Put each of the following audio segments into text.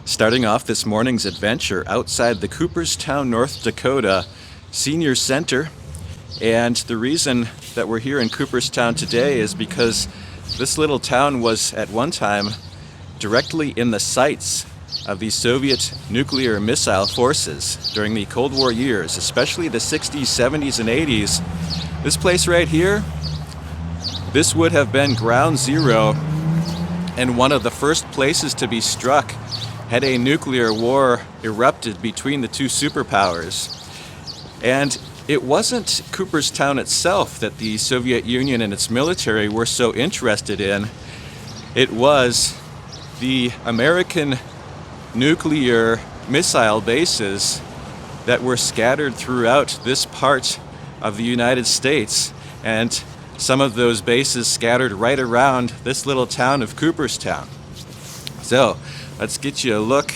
Starting off this morning's adventure outside the Cooperstown, North Dakota Senior Center. And the reason that we're here in Cooperstown today is because this little town was at one time directly in the sights of the Soviet nuclear missile forces during the Cold War years, especially the 60s, 70s, and 80s. This place right here, this would have been ground zero and one of the first places to be struck had a nuclear war erupted between the two superpowers. And it wasn't Cooperstown itself that the Soviet Union and its military were so interested in. It was the American nuclear missile bases that were scattered throughout this part of the United States, and some of those bases scattered right around this little town of Cooperstown. So let's get you a look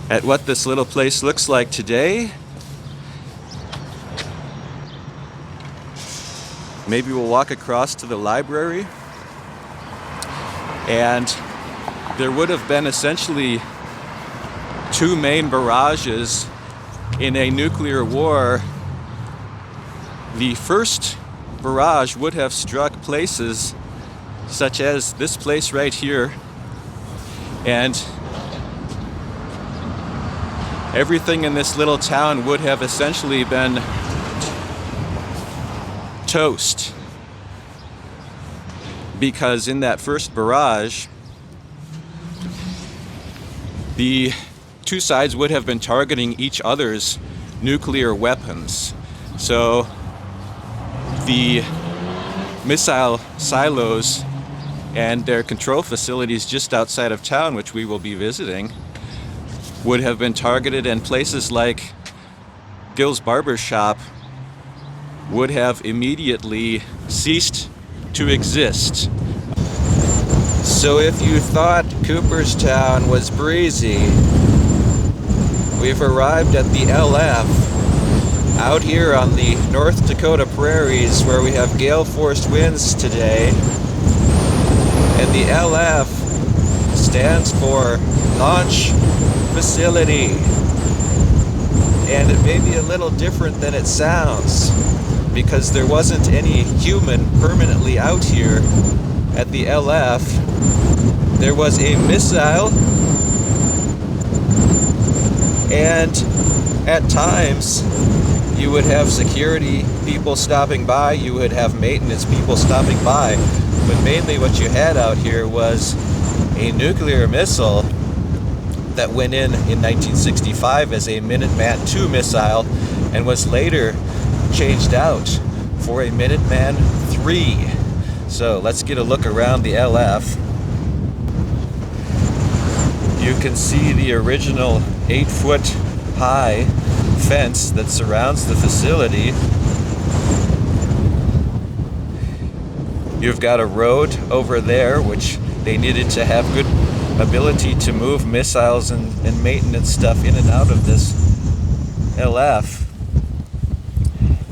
at what this little place looks like today. Maybe we'll walk across to the library. And there would have been essentially two main barrages in a nuclear war. The first barrage would have struck places such as this place right here, and everything in this little town would have essentially been toast, because in that first barrage the two sides would have been targeting each other's nuclear weapons. So the missile silos and their control facilities just outside of town, which we will be visiting, would have been targeted, and places like Gil's Barber Shop would have immediately ceased to exist. So if you thought Cooperstown was breezy, we've arrived at the LF out here on the North Dakota prairies, where we have gale-force winds today. And the LF stands for Launch Facility. And it may be a little different than it sounds, because there wasn't any human permanently out here at the LF. There was a missile, and at times you would have security people stopping by, you would have maintenance people stopping by, but mainly what you had out here was a nuclear missile that went in 1965 as a Minuteman II missile and was later changed out for a Minuteman III. So let's get a look around the LF. You can see the original 8-foot high fence that surrounds the facility. You've got a road over there, which they needed to have good ability to move missiles and maintenance stuff in and out of this LF.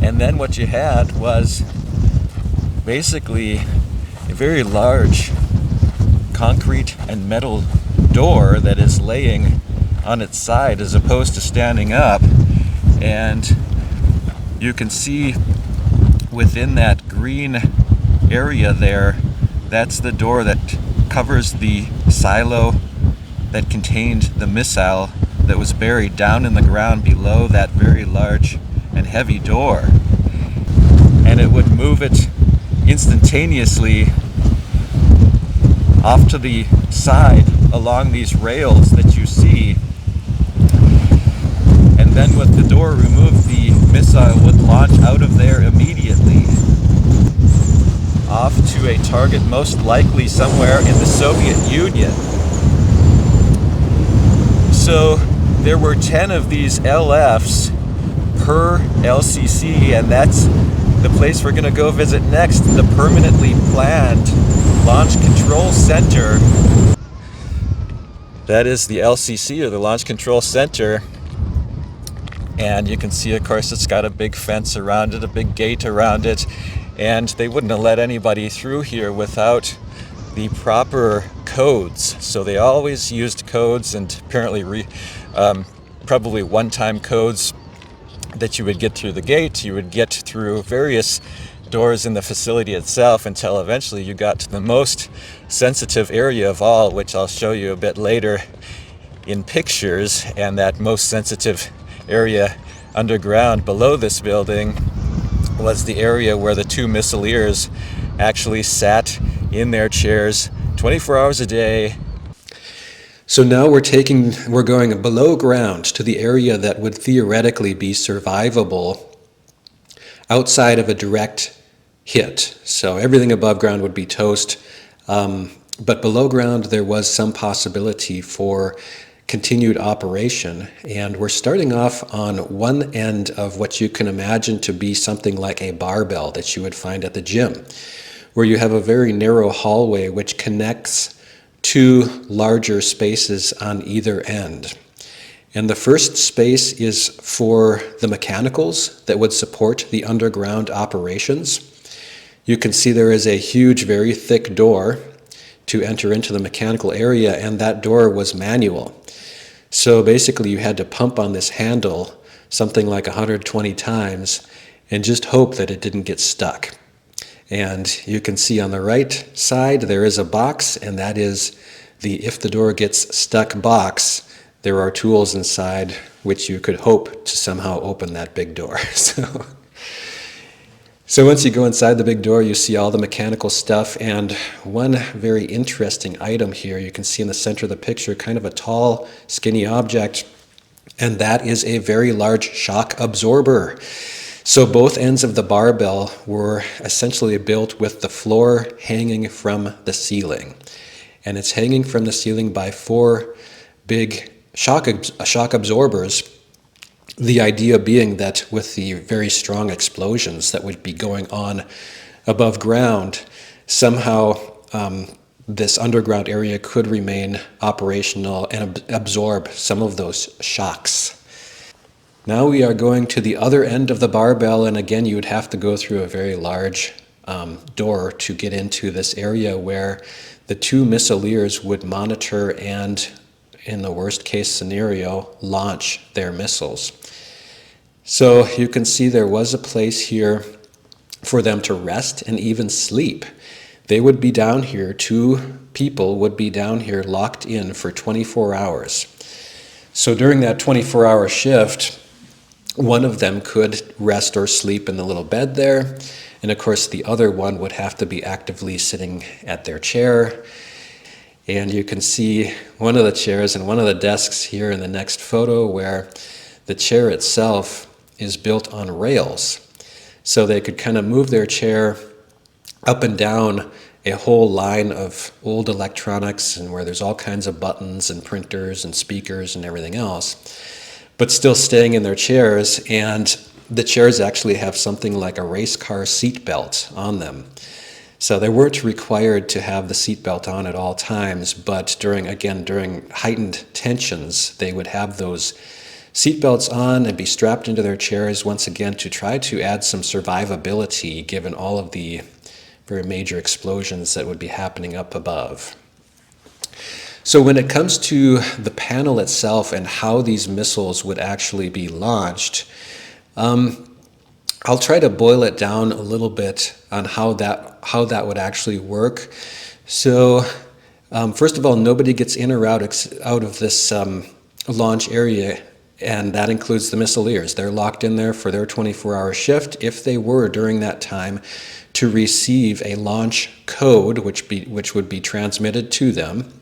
And then what you had was basically a very large concrete and metal door that is laying on its side as opposed to standing up. And you can see within that green area there, that's the door that covers the silo that contained the missile that was buried down in the ground below that very large and heavy door. And it would move it instantaneously off to the side along these rails that you see. And then with the door removed, the missile would launch out of there immediately off to a target most likely somewhere in the Soviet Union. So there were 10 of these LFs per LCC, and that's the place we're going to go visit next, the permanently planned Launch Control Center. That is the LCC, or the Launch Control Center. And you can see, of course, it's got a big fence around it, a big gate around it, and they wouldn't have let anybody through here without the proper codes. So they always used codes, and apparently probably one-time codes that you would get through the gate. You would get through various doors in the facility itself until eventually you got to the most sensitive area of all, which I'll show you a bit later in pictures. And that most sensitive area underground below this building was the area where the two missileers actually sat in their chairs 24 hours a day. So now we're going below ground to the area that would theoretically be survivable outside of a direct hit. So everything above ground would be toast, but below ground there was some possibility for continued operation. And we're starting off on one end of what you can imagine to be something like a barbell that you would find at the gym, where you have a very narrow hallway which connects two larger spaces on either end. And the first space is for the mechanicals that would support the underground operations. You can see there is a huge, very thick door to enter into the mechanical area, and that door was manual. So basically you had to pump on this handle something like 120 times and just hope that it didn't get stuck. And you can see on the right side there is a box, and that is the if the door gets stuck box. There are tools inside which you could hope to somehow open that big door. So once you go inside the big door, you see all the mechanical stuff, and one very interesting item here, you can see in the center of the picture, kind of a tall, skinny object, and that is a very large shock absorber. So both ends of the barbell were essentially built with the floor hanging from the ceiling. And it's hanging from the ceiling by four big shock absorbers. The idea being that with the very strong explosions that would be going on above ground, somehow this underground area could remain operational and absorb some of those shocks. Now we are going to the other end of the barbell, and again you would have to go through a very large door to get into this area where the two missileers would monitor and, in the worst case scenario, launch their missiles. So you can see there was a place here for them to rest and even sleep. They would be down here, two people would be down here locked in for 24 hours. So during that 24-hour shift, one of them could rest or sleep in the little bed there, and of course the other one would have to be actively sitting at their chair. And you can see one of the chairs and one of the desks here in the next photo, where the chair itself is built on rails. So they could kind of move their chair up and down a whole line of old electronics, and where there's all kinds of buttons and printers and speakers and everything else, but still staying in their chairs. And the chairs actually have something like a race car seat belt on them. So they weren't required to have the seat belt on at all times, but during heightened tensions, they would have those seat belts on and be strapped into their chairs once again to try to add some survivability given all of the very major explosions that would be happening up above. So when it comes to the panel itself and how these missiles would actually be launched, I'll try to boil it down a little bit on how that would actually work. So first of all, nobody gets in or out of this launch area, and that includes the missileers. They're locked in there for their 24-hour shift. If they were during that time to receive a launch code, which would be transmitted to them,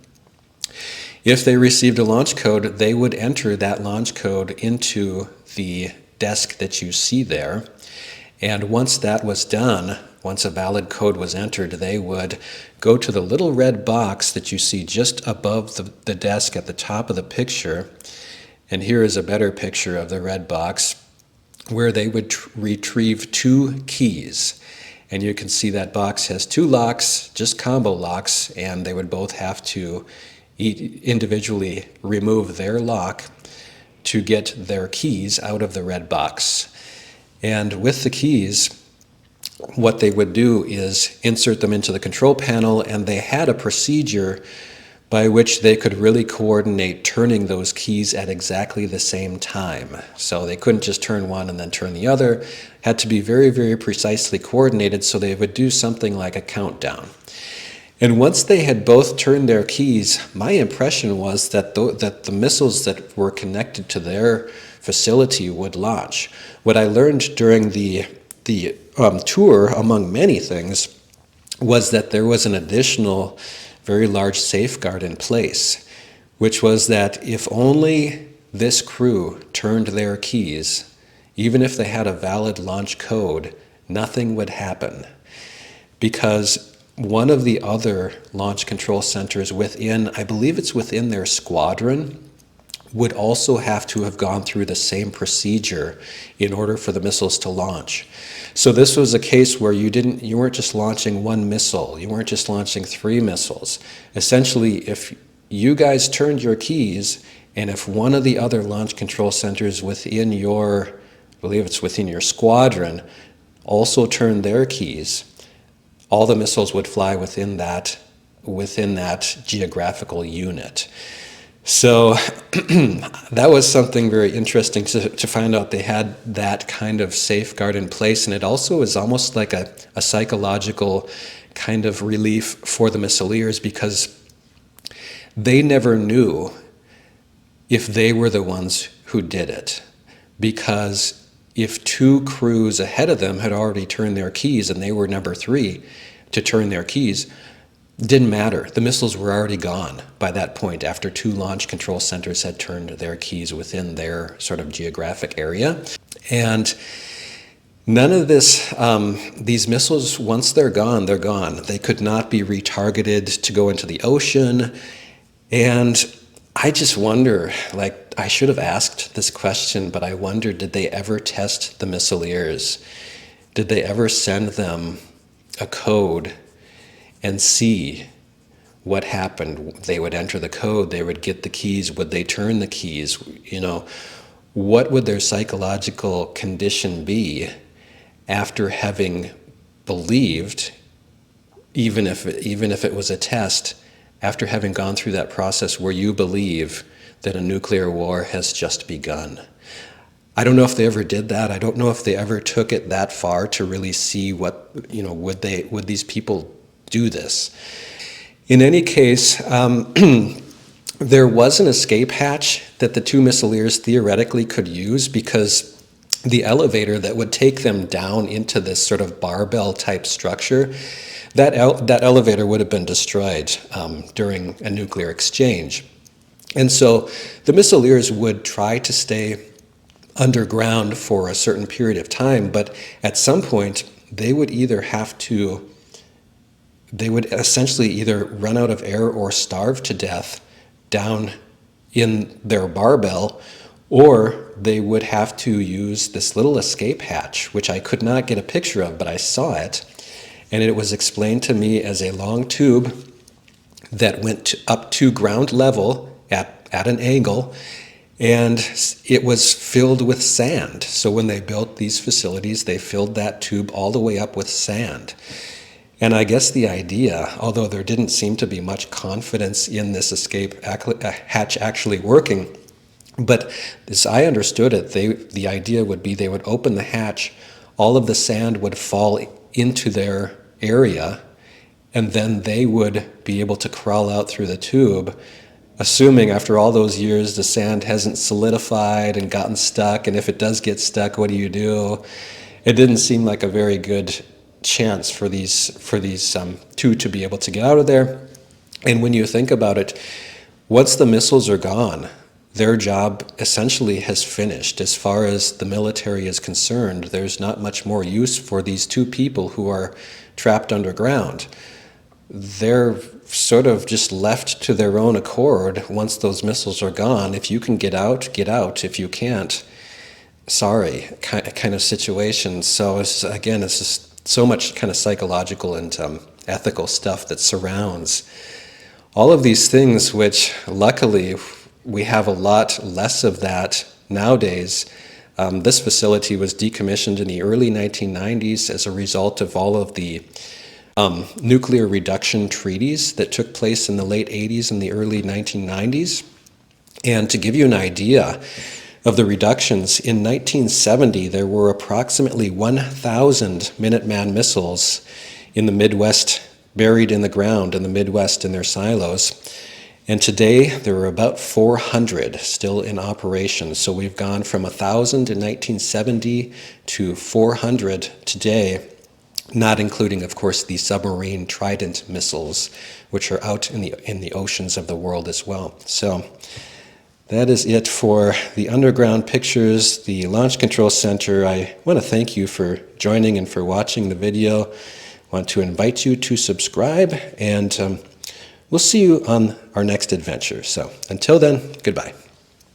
if they received a launch code, they would enter that launch code into the desk that you see there. And once that was done, once a valid code was entered, they would go to the little red box that you see just above the desk at the top of the picture. And here is a better picture of the red box, where they would retrieve two keys. And you can see that box has two locks, just combo locks, and they would both have to individually remove their lock to get their keys out of the red box. And with the keys, what they would do is insert them into the control panel, and they had a procedure by which they could really coordinate turning those keys at exactly the same time. So they couldn't just turn one and then turn the other. Had to be very, very precisely coordinated, so they would do something like a countdown. And once they had both turned their keys, my impression was that the missiles that were connected to their facility would launch. What I learned during the tour, among many things, was that there was an additional very large safeguard in place, which was that if only this crew turned their keys, even if they had a valid launch code, nothing would happen. Because one of the other launch control centers within, I believe it's within their squadron, would also have to have gone through the same procedure in order for the missiles to launch. So this was a case where you weren't just launching one missile, you weren't just launching 3 missiles. Essentially, if you guys turned your keys, and if one of the other launch control centers within your, I believe it's within your squadron, also turned their keys, all the missiles would fly within that geographical unit. So that was something very interesting to find out they had that kind of safeguard in place, and it also is almost like a psychological kind of relief for the missileers, because they never knew if they were the ones who did it. Because if 2 crews ahead of them had already turned their keys and they were number 3 to turn their keys, didn't matter. The missiles were already gone by that point after 2 launch control centers had turned their keys within their sort of geographic area. And none of this, these missiles, once they're gone, they're gone. They could not be retargeted to go into the ocean. And I just wonder, like, I should have asked this question, but I wonder, did they ever test the missileers? Did they ever send them a code and see what happened? They would enter the code, they would get the keys, would they turn the keys? What would their psychological condition be after having believed, even if it was a test, after having gone through that process where you believe that a nuclear war has just begun? I don't know if they ever did that. I don't know if they ever took it that far to really see what, would these people do this. In any case, there was an escape hatch that the 2 missileers theoretically could use, because the elevator that would take them down into this sort of barbell type structure, that elevator would have been destroyed during a nuclear exchange. And so the missileers would try to stay underground for a certain period of time, but at some point they would essentially either run out of air or starve to death down in their barbell, or they would have to use this little escape hatch, which I could not get a picture of, but I saw it, and it was explained to me as a long tube that went up to ground level at an angle, and it was filled with sand. So when they built these facilities, they filled that tube all the way up with sand. And I guess the idea, although there didn't seem to be much confidence in this escape hatch actually working, but as I understood it, the idea would be they would open the hatch, all of the sand would fall into their area, and then they would be able to crawl out through the tube, assuming after all those years the sand hasn't solidified and gotten stuck, and if it does get stuck, what do you do? It didn't seem like a very good chance for these 2 to be able to get out of there. And when you think about it, once the missiles are gone, their job essentially has finished. As far as the military is concerned, there's not much more use for these 2 people who are trapped underground. They're sort of just left to their own accord once those missiles are gone. If you can get out, get out. If you can't, sorry, kind of situation. So it's just so much kind of psychological and ethical stuff that surrounds all of these things, which luckily we have a lot less of that nowadays. This facility was decommissioned in the early 1990s as a result of all of the nuclear reduction treaties that took place in the late 80s and the early 1990s. And to give you an idea of the reductions, in 1970 there were approximately 1,000 Minuteman missiles in the Midwest, buried in the ground in the Midwest in their silos. And today there are about 400 still in operation. So we've gone from 1,000 in 1970 to 400 today, not including, of course, the submarine Trident missiles, which are out in the oceans of the world as well. So that is it for the underground pictures, the Launch Control Center. I want to thank you for joining and for watching the video. I want to invite you to subscribe, and we'll see you on our next adventure. So until then, goodbye.